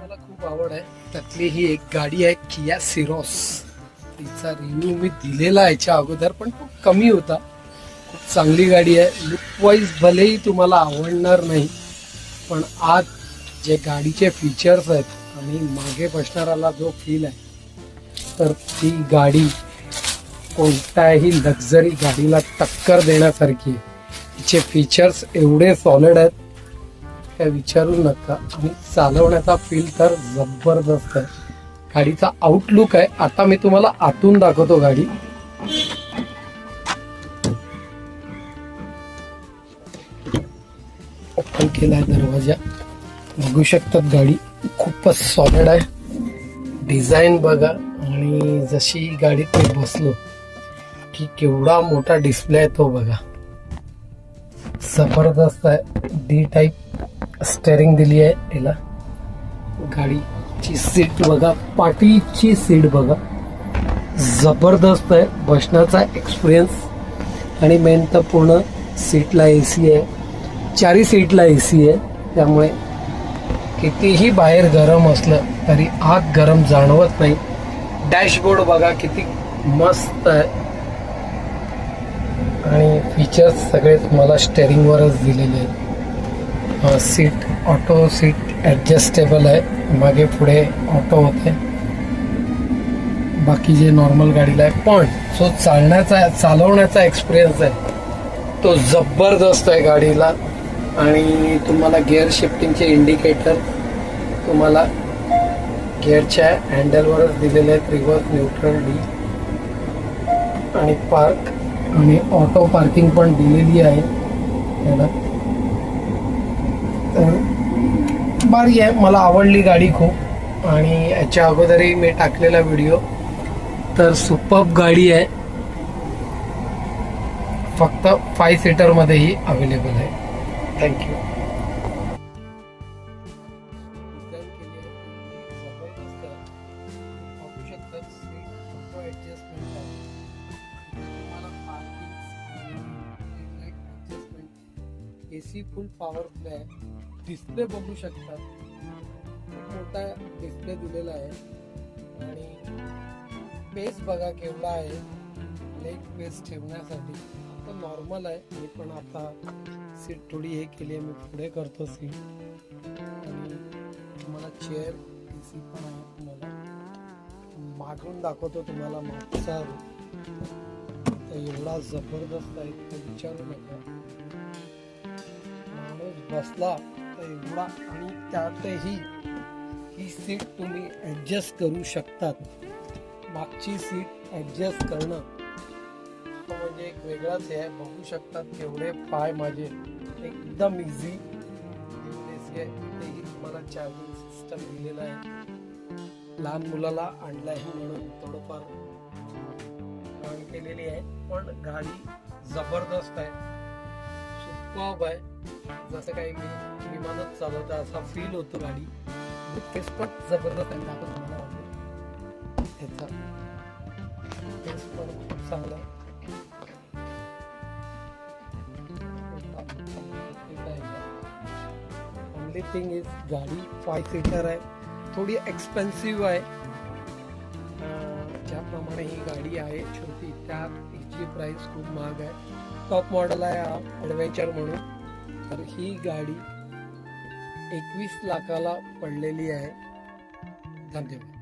मला खूप आवड आहे. त्यातली ही एक गाडी आहे किया सिरोस. तिचा रिव्ह्यू मी दिलेला याच्या अगोदर, पण खूप कमी होता. खूप चांगली गाडी आहे. लुक वाईज भलेही तुम्हाला आवडणार नाही, पण आज जे गाडीचे फीचर्स आहेत आणि मागे बसणाऱ्याला जो फील आहे, तर ती गाडी कोणत्याही लक्झरी गाडीला टक्कर देण्यासारखी आहे. तिचे फीचर्स एवढे सॉलिड आहेत, काय विचारू नका. आणि चालवण्याचा फील तर जबरदस्त आहे. गाडीचा आउटलुक आहे, आता मी तुम्हाला आतून दाखवतो गाडी. ओपन केलाय दरवाजा, बघू शकतात. गाडी खूपच सॉलिड आहे. डिझाईन बघा, आणि जशी गाडीत मी बसलो की केवढा मोठा डिस्प्ले आहे तो बघा. जबरदस्त आहे. डी टाईप स्टेअरिंग दिली आहे याला. गाडीची सीट बघा, पाठीची सीट बघा, जबरदस्त आहे. बसण्याचा एक्सपिरियन्स आणि मेन तर पूर्ण सीटला एसी आहे. चारी सीटला एसी आहे, त्यामुळे कितीही बाहेर गरम असलं तरी आत गरम जाणवत नाही. डॅशबोर्ड बघा किती मस्त आहे. आणि फीचर्स सगळे तुम्हाला स्टेअरिंगवरच दिलेले आहेत. सीट ऑटो सीट ॲडजस्टेबल आहे, मागे पुढे ऑटो होते. बाकी जे नॉर्मल गाडीला आहे, पण जो चालवण्याचा एक्सपिरियन्स आहे तो जबरदस्त आहे गाडीला. आणि तुम्हाला गिअर शिफ्टिंगचे इंडिकेटर तुम्हाला गिअरच्या हँडलवरच दिलेले आहेत. रिव्हर्स, न्यूट्रल, डी आणि पार्क आणि ऑटो पार्किंग पण दिलेली आहे याला. तर भारी आहे, मला आवडली गाडी खूप. आणि याच्या अगोदरही मी टाकलेला व्हिडिओ, तर सुपर्ब गाडी आहे. फक्त 5 सीटरमध्येही अवेलेबल आहे. थँक्यू. एसी फुल पॉवरफुल आहे. डिस्प्ले बघू शकता, खूप मोठा डिस्प्ले दिलेला आहे. आणि स्पेस बघा केवढा आहे, लेग स्पेस ठेवण्यासाठी. आता नॉर्मल आहे, मी पण आता सीट थोडी हे केली आहे, मी पुढे करतो सीट. आणि तुम्हाला चेअर एसी पण आहे. तुम्हाला मागून दाखवतो, तुम्हाला मागचा तर एवढा जबरदस्त आहे ते विचारू नका. माणूस बसला तर एवढा. आणि त्यातही ही सीट तुम्ही ॲडजस्ट करू शकतात. मागची सीट ॲडजस्ट करणं म्हणजे एक वेगळाच आहे. बघू शकतात केवढे पाय माझे, एकदम इझी. तेही तुम्हाला चार्जिंग सिस्टम दिलेला आहे. लहान मुलाला आणलं आहे म्हणून थोडंफार काम केलेली आहे, पण गाडी जबरदस्त आहे. सुपर्ब आहे. जसं काही मी विमानात चालवतो असा फील होतो गाडी. केस पण जबरदस्त आहे. दाखवतो तुम्हाला ह्याचा केस पण खूप चांगला आहे. ओनली थिंग इज गाडी 5 सीटर आहे, थोडी एक्सपेन्सिव्ह आहे. ज्याप्रमाणे ही गाडी आहे छोटी, त्यात हिची प्राइस खूप महाग आहे. टॉप मॉडेल आहे हा, ॲडव्हेंचर म्हणून. तर ही गाडी 21 लाखाला पडलेली आहे. धन्यवाद.